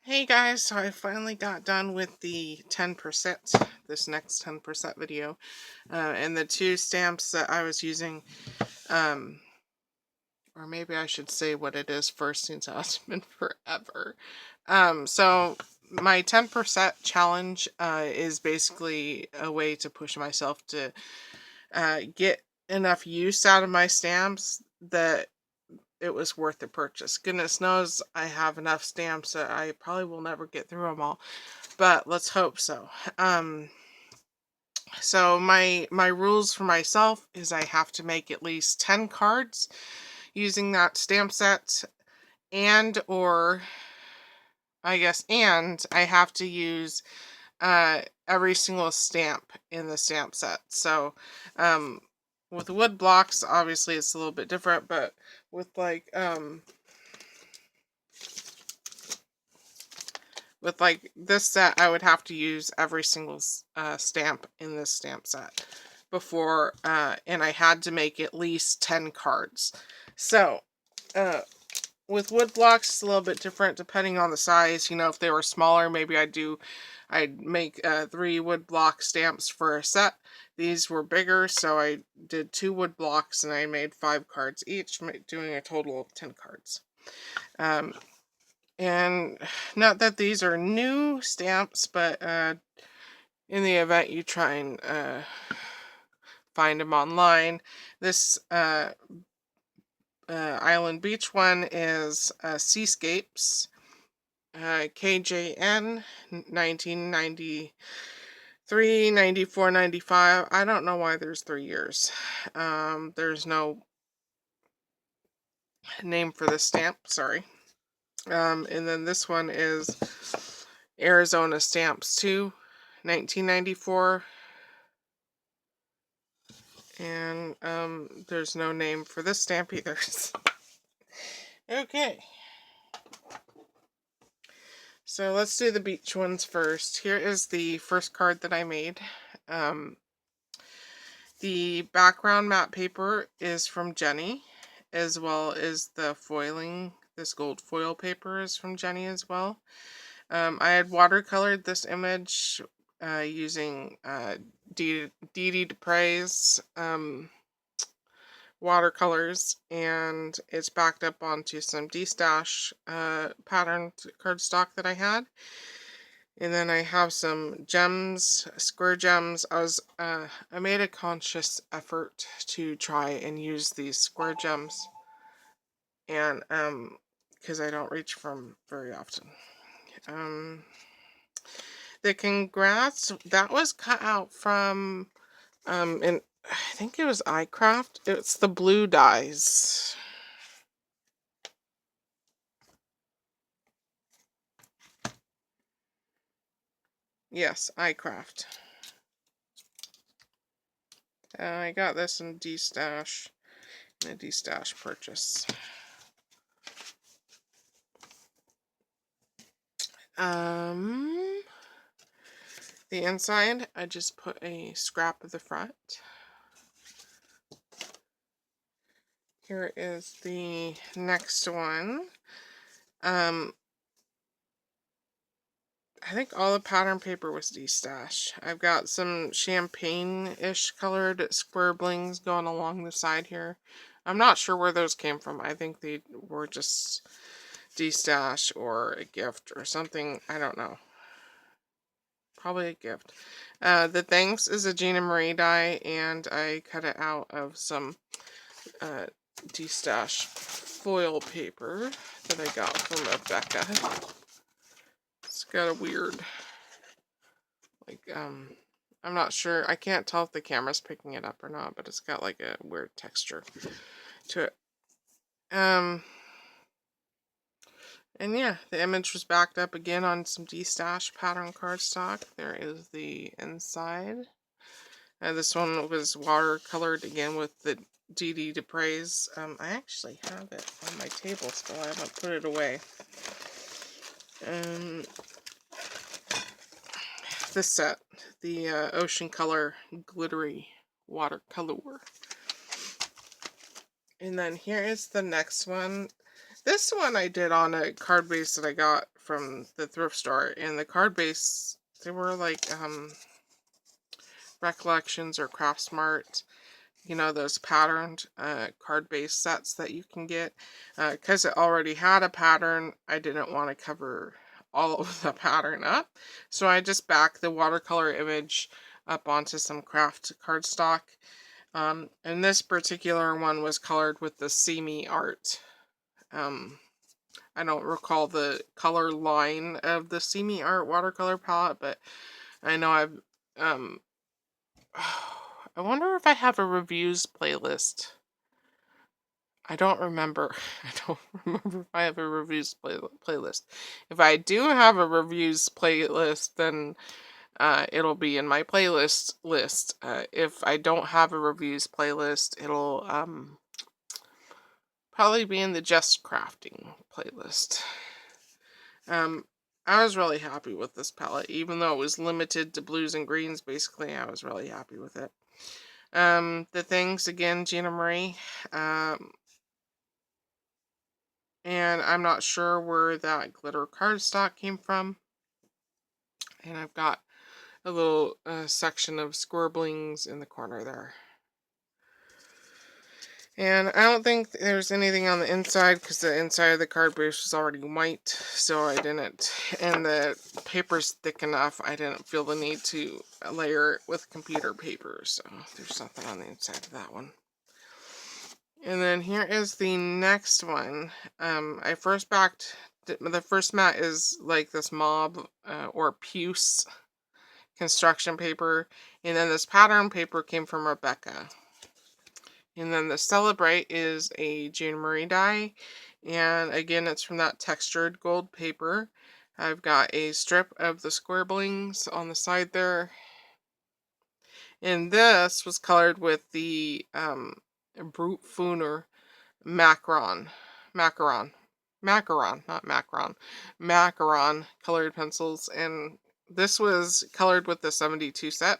Hey guys, so I finally got done with the 10%, this next 10% video, and the two stamps that I was using, or maybe I should say what it is first since it's been forever. So my 10% challenge is basically a way to push myself to get enough use out of my stamps that it was worth the purchase. Goodness knows I have enough stamps that I probably will never get through them all, but let's hope so. So my rules for myself is I have to make at least 10 cards using that stamp set, and I have to use every single stamp in the stamp set. So with wood blocks, obviously it's a little bit different, but with this set, I would have to use every single stamp in this stamp set before, and I had to make at least 10 cards. So with wood blocks, it's a little bit different depending on the size. You know, if they were smaller, maybe I'd make 3 wood block stamps for a set. These were bigger, so I did 2 wood blocks and I made 5 cards each, doing a total of 10 cards. And not that these are new stamps, but in the event you try and find them online, this Island Beach one is Seascapes, KJN 1993, 94, 95. I don't know why there's 3 years. There's no name for this stamp, sorry. And then this one is Arizona Stamps 2, 1994. And there's no name for this stamp either. Okay. So let's do the beach ones first. Here is the first card that I made. The background matte paper is from Jennie, as well as the foiling. This gold foil paper is from Jennie as well. I had watercolored this image using Dee Dee Dupre's watercolors, and it's backed up onto some D-Stash patterned cardstock that I had. And then I have some gems, square gems. I made a conscious effort to try and use these square gems, and because I don't reach for them very often. The congrats, that was cut out from and I think it was iCraft. It's the blue dies. Yes, iCraft. I got this in D-Stash, in a D-Stash purchase. The inside, I just put a scrap of the front. Here is the next one. I think all the pattern paper was D-Stash. I've got some champagne-ish colored square blings going along the side here. I'm not sure where those came from. I think they were just D-Stash or a gift or something. I don't know. Probably a gift. The Thanks is a Gina Marie die, and I cut it out of some D-Stash foil paper that I got from Rebecca. It's got a weird, like, I'm not sure. I can't tell if the camera's picking it up or not, but it's got like a weird texture to it. And yeah, the image was backed up again on some D-Stash pattern cardstock. There is the inside. This one was watercolored again with the Dee Dee Dupre's. I actually have it on my table still. I haven't put it away. This set, the Ocean Color Glittery Watercolor. And then here is the next one. This one I did on a card base that I got from the thrift store, and the card base, they were like Recollections or Craft Smart, you know, those patterned card base sets that you can get. Because it already had a pattern, I didn't want to cover all of the pattern up, so I just backed the watercolor image up onto some craft cardstock. And this particular one was colored with the See Me art. I don't recall the color line of the See Me art watercolor palette, but I know I've I wonder if I have a reviews playlist. I don't remember. I don't remember if I have a reviews playlist. If I do have a reviews playlist, then it'll be in my playlist list. If I don't have a reviews playlist, it'll probably be in the Just Crafting playlist. I was really happy with this palette, even though it was limited to blues and greens. Basically, I was really happy with it. The things, again, Gina Marie. And I'm not sure where that glitter cardstock came from. And I've got a little section of scribblings in the corner there. And I don't think there's anything on the inside, because the inside of the card base was already white, so I didn't, and the paper's thick enough, I didn't feel the need to layer it with computer paper, so there's nothing on the inside of that one. And then here is the next one. I first backed, the first mat is like this mob or puce construction paper, and then this pattern paper came from Rebecca. And then the Celebrate is a Gina Marie die, and again it's from that textured gold paper. I've got a strip of the scribblings on the side there, and this was colored with the Brute Funer Macaron, not Macaron colored pencils, and this was colored with the 72 set.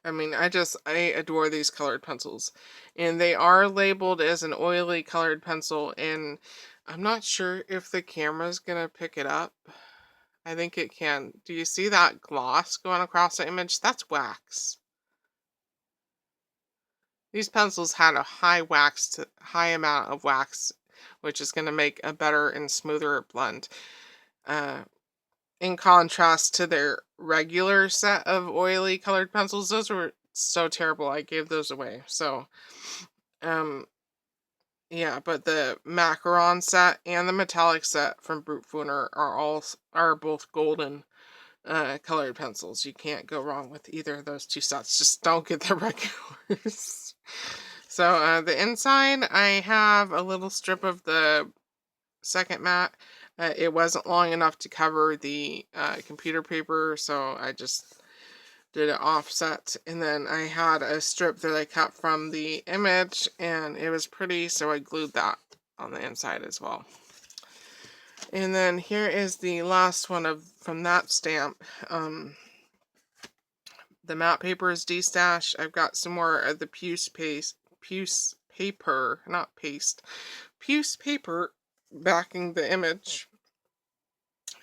I mean, I adore these colored pencils. And they are labeled as an oily colored pencil, and I'm not sure if the camera's gonna pick it up. I think it can. Do you see that gloss going across the image? That's wax. These pencils had a high amount of wax, which is going to make a better and smoother blend. In contrast to their regular set of oily colored pencils, those were so terrible, I gave those away. So, yeah, but the macaron set and the metallic set from Brute Funer are both golden colored pencils. You can't go wrong with either of those two sets. Just don't get the regulars. So the inside, I have a little strip of the second mat. It wasn't long enough to cover the computer paper, so I just did it offset. And then I had a strip that I cut from the image, and it was pretty, so I glued that on the inside as well. And then here is the last one from that stamp. The matte paper is destashed. I've got some more of the puce paper backing the image.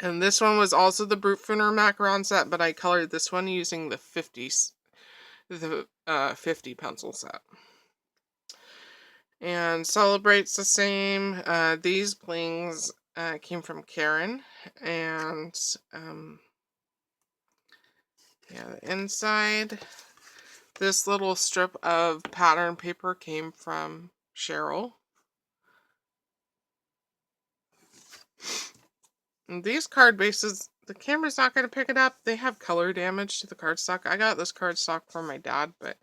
And this one was also the Brute Funer Macaron set, but I colored this one using the 50 pencil set. And Celebrate's the same. These blings came from Karen, and yeah, the inside, this little strip of pattern paper came from Cheryl. And these card bases, the camera's not going to pick it up. They have color damage to the cardstock. I got this cardstock from my dad, but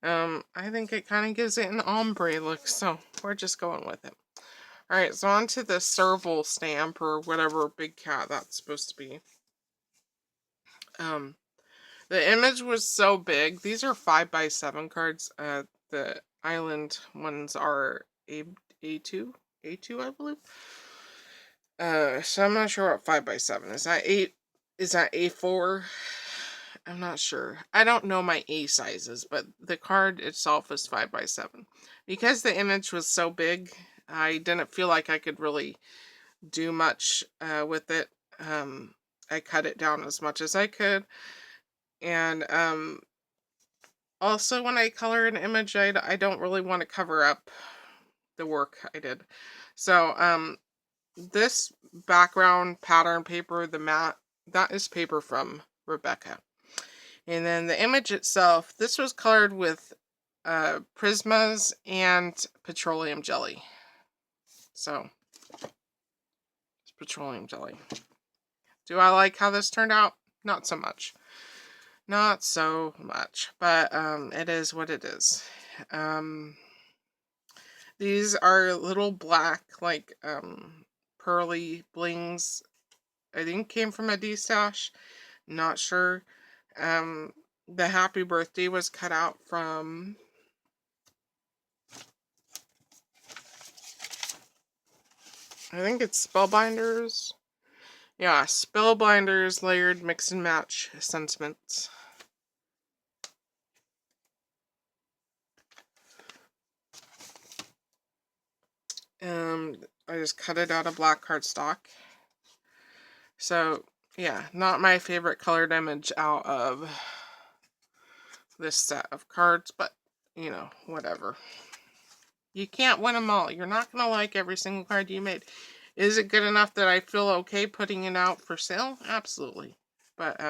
I think it kind of gives it an ombre look, so we're just going with it. Alright, so on to the Serval stamp, or whatever big cat that's supposed to be. The image was so big. These are 5x7 cards. The island ones are A2, I believe. So I'm not sure what 5x7 is. That 8? Is that A4? I'm not sure. I don't know my A sizes, but the card itself is 5x7. Because the image was so big, I didn't feel like I could really do much with it. I cut it down as much as I could. And also when I color an image, I don't really want to cover up the work I did. So this background pattern paper, the matte, that is paper from Rebecca. And then the image itself, this was colored with Prismas and petroleum jelly. So, it's petroleum jelly. Do I like how this turned out? Not so much. Not so much. But it is what it is. These are little black, like, pearly blings. I think came from a D-stash. Not sure. The happy birthday was cut out from... I think it's Spellbinders. Yeah, Spellbinders Layered Mix and Match Sentiments. I just cut it out of black cardstock. So, yeah, not my favorite colored image out of this set of cards, but, you know, whatever. You can't win them all. You're not going to like every single card you made. Is it good enough that I feel okay putting it out for sale? Absolutely. But,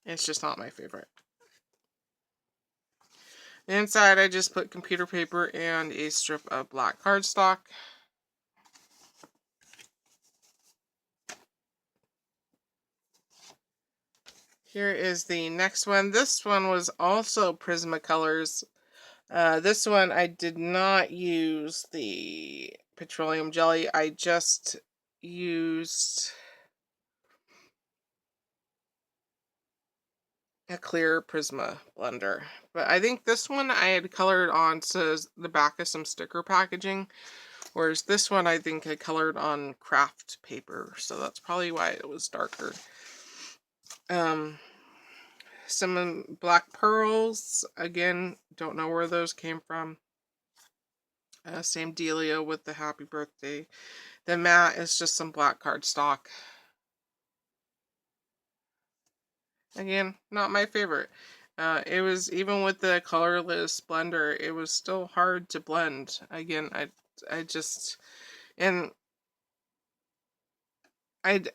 it's just not my favorite. Inside, I just put computer paper and a strip of black cardstock. Here is the next one. This one was also Prismacolors. This one I did not use the petroleum jelly. I just used a clear Prisma blender. But I think this one I had colored on the back of some sticker packaging. Whereas this one I think I colored on craft paper. So that's probably why it was darker. Some black pearls. Again, don't know where those came from. Same dealio with the happy birthday. The matte is just some black cardstock. Again, not my favorite. It was, even with the colorless blender, it was still hard to blend. Again, I just, and I'd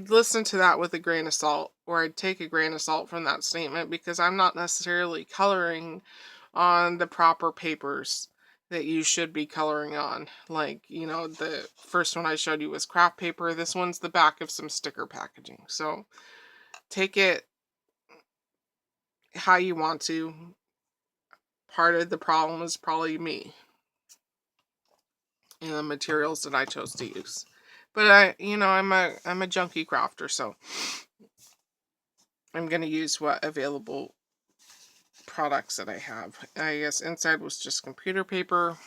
listen to that with a grain of salt, or I'd take a grain of salt from that statement, because I'm not necessarily coloring on the proper papers that you should be coloring on. Like, you know, the first one I showed you was craft paper. This one's the back of some sticker packaging. So take it how you want to. Part of the problem is probably me and the materials that I chose to use. But I'm a junkie crafter, so I'm gonna use what available products that I have. I guess inside was just computer paper.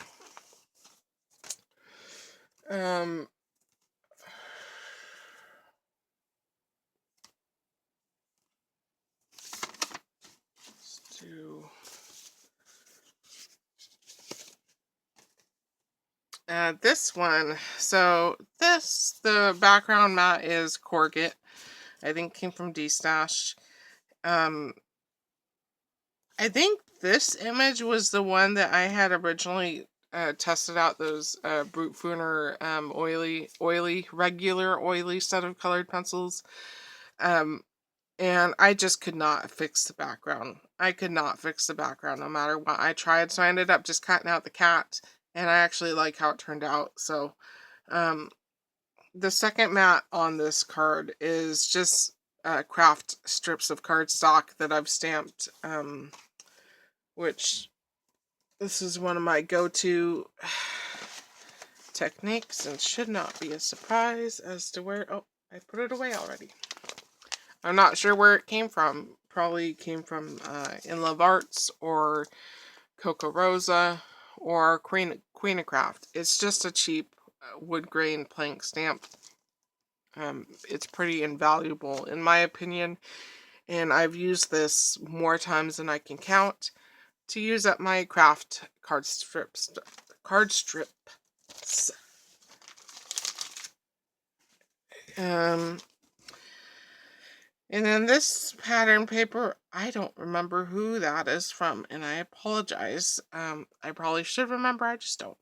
This one, so the background mat is Corget. I think came from D-Stash. I think this image was the one that I had originally tested out those Brute Fooner regular oily set of colored pencils. And I just could not fix the background. I could not fix the background no matter what I tried. So I ended up just cutting out the cat. And I actually like how it turned out. So the second mat on this card is just craft strips of cardstock that I've stamped. Which this is one of my go-to techniques. And should not be a surprise as to where... Oh, I put it away already. I'm not sure where it came from. Probably came from In Love Arts or Coco Rosa or Queen of Craft. It's just a cheap wood grain plank stamp. It's pretty invaluable in my opinion, and I've used this more times than I can count to use up my craft card strips. And then this pattern paper, I don't remember who that is from, and I apologize. I probably should remember, I just don't.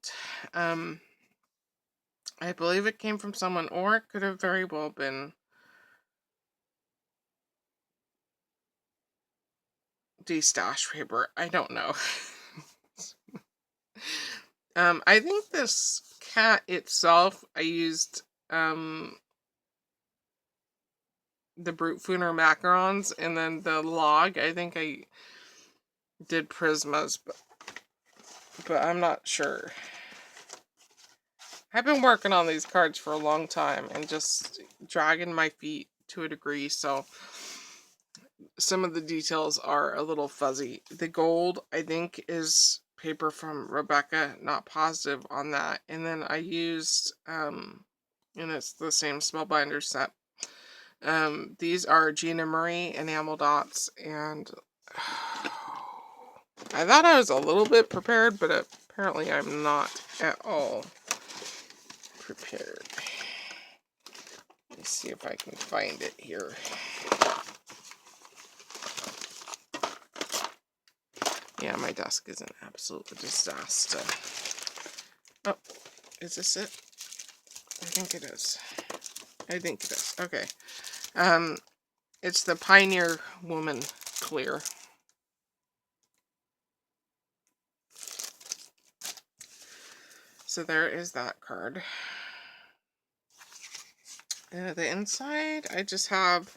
I believe it came from someone, or it could have very well been de-stash paper. I don't know. I think this cat itself, I used the Brute Fooner macarons, and then the log, I think I did Prismas, but I'm not sure. I've been working on these cards for a long time and just dragging my feet to a degree, so some of the details are a little fuzzy. The gold, I think, is paper from Rebecca, not positive on that. And then I used, and it's the same Spellbinder set. These are Gina Marie enamel dots, and I thought I was a little bit prepared, but apparently I'm not at all prepared. Let's see if I can find it here. Yeah, my desk is an absolute disaster. Oh, is this it? I think it is. I think it is. Okay. It's the Pioneer Woman Clear. So there is that card. The inside, I just have...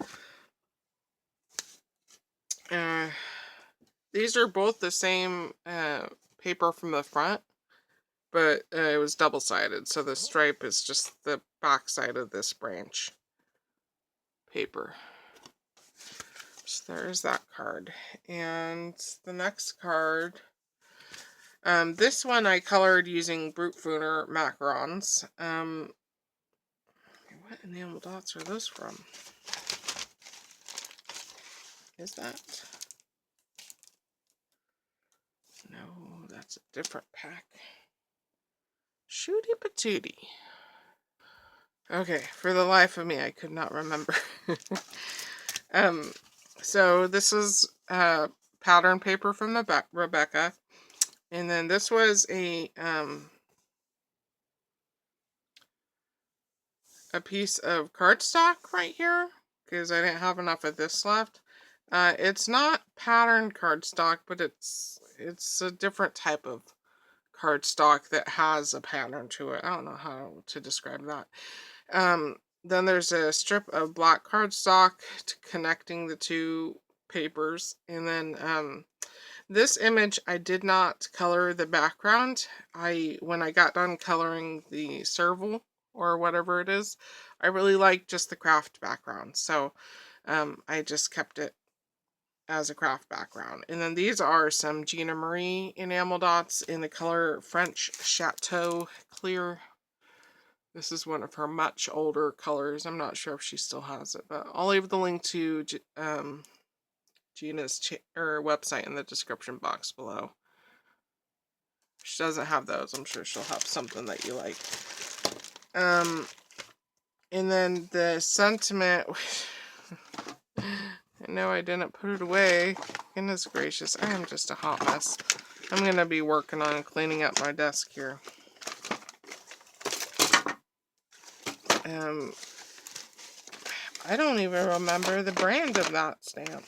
these are both the same paper from the front, but it was double-sided, so the stripe is just the back side of this branch paper. So there's that card. And the next card, this one I colored using Brute Fooner macarons. What enamel dots are those from? Is that? No, that's a different pack. Shooty patooty. Okay, for the life of me, I could not remember. So this is pattern paper from Rebecca, and then this was a piece of cardstock right here, because I didn't have enough of this left. It's not patterned cardstock, but it's a different type of cardstock that has a pattern to it. I don't know how to describe that. Then there's a strip of black cardstock connecting the two papers, and then this image I did not color the background. When I got done coloring the serval or whatever it is, I really like just the craft background, so I just kept it as a craft background. And then these are some Gina Marie enamel dots in the color French Chateau Clear. This is one of her much older colors. I'm not sure if she still has it, but I'll leave the link to Gina's website in the description box below. If she doesn't have those, I'm sure she'll have something that you like. And then the sentiment... I know I didn't put it away. Goodness gracious, I am just a hot mess. I'm going to be working on cleaning up my desk here. I don't even remember the brand of that stamp.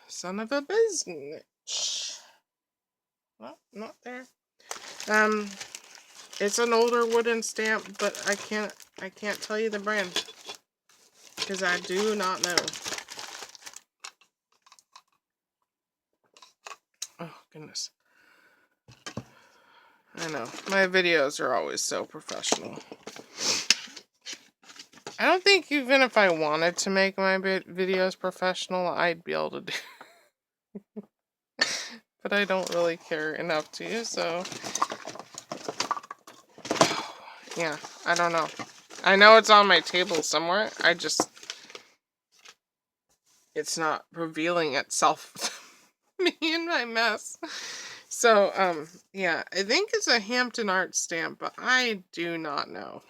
Son of a business. Well, not there. It's an older wooden stamp, but I can't tell you the brand, because I do not know. Oh, goodness. I know. My videos are always so professional. I don't think even if I wanted to make my videos professional, I'd be able to do it. But I don't really care enough to, so... Yeah, I don't know. I know it's on my table somewhere. It's not revealing itself to me in my mess. So, yeah, I think it's a Hampton Art stamp, but I do not know.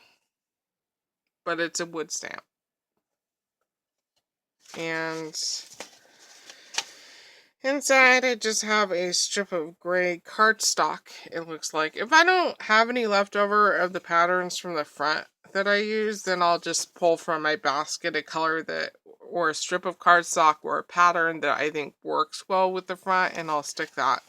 but it's a wood stamp. And inside I just have a strip of gray cardstock, it looks like. If I don't have any leftover of the patterns from the front that I use, then I'll just pull from my basket a color that, or a strip of cardstock or a pattern that I think works well with the front, and I'll stick that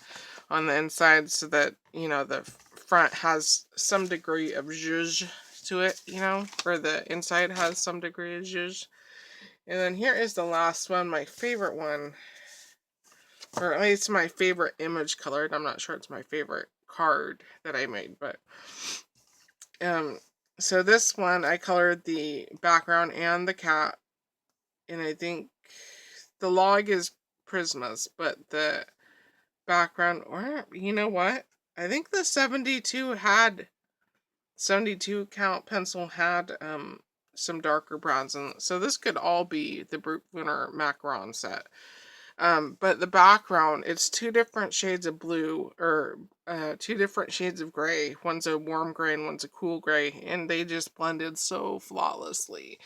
on the inside so that, you know, the front has some degree of zhuzh to it, you know, or the inside has some degree of zhuzh. And then here is the last one, my favorite one, or at least my favorite image colored. I'm not sure it's my favorite card that I made, but so this one I colored the background and the cat, and I think the log is Prisma's, but the background, or you know what? I think the 72 count pencil had some darker browns, and so this could all be the Brute Winter Macaron set. But the background, it's two different shades of blue, or two different shades of gray. One's a warm gray and one's a cool gray, and they just blended so flawlessly.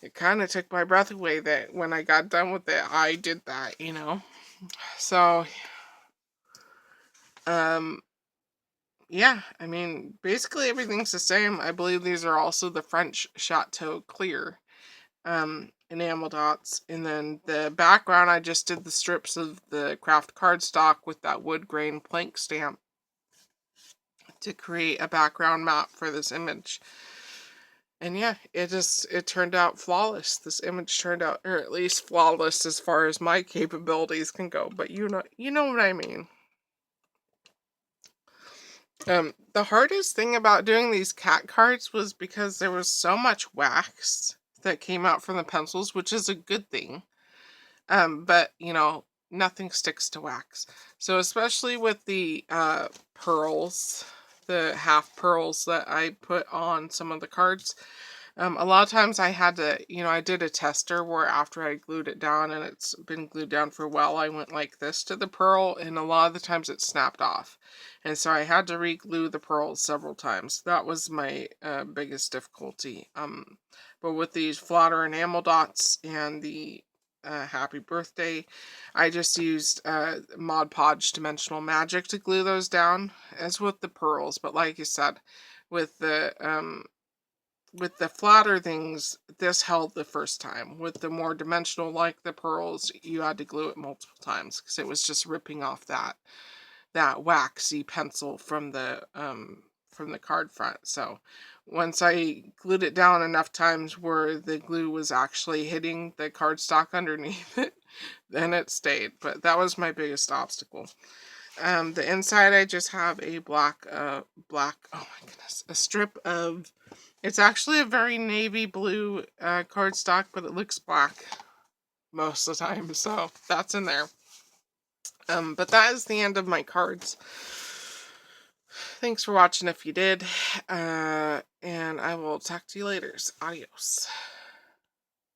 It kind of took my breath away that when I got done with it, I did that, you know? So, yeah, I mean, basically everything's the same. I believe these are also the French Chateau Clear enamel dots, and then the background I just did the strips of the craft cardstock with that wood grain plank stamp to create a background map for this image. And yeah, it turned out flawless. This image turned out, or at least flawless as far as my capabilities can go, but you know what I mean. The hardest thing about doing these cat cards was because there was so much wax that came out from the pencils, which is a good thing. But you know, nothing sticks to wax. So especially with the pearls, the half pearls that I put on some of the cards, a lot of times I had to, you know, I did a tester where after I glued it down and it's been glued down for a while, I went like this to the pearl, and a lot of the times it snapped off. And so I had to re-glue the pearls several times. That was my biggest difficulty. But with these flatter enamel dots and the happy birthday, I just used Mod Podge Dimensional Magic to glue those down, as with the pearls. But like you said, with the flatter things, this held the first time. With the more dimensional, like the pearls, you had to glue it multiple times because it was just ripping off that waxy pencil from the card front. So once I glued it down enough times where the glue was actually hitting the cardstock underneath it, then it stayed. But that was my biggest obstacle. The inside, I just have a black, oh my goodness, a strip of, it's actually a very navy blue cardstock, but it looks black most of the time, so that's in there. But that is the end of my cards. Thanks for watching if you did, and I will talk to you later. Adios.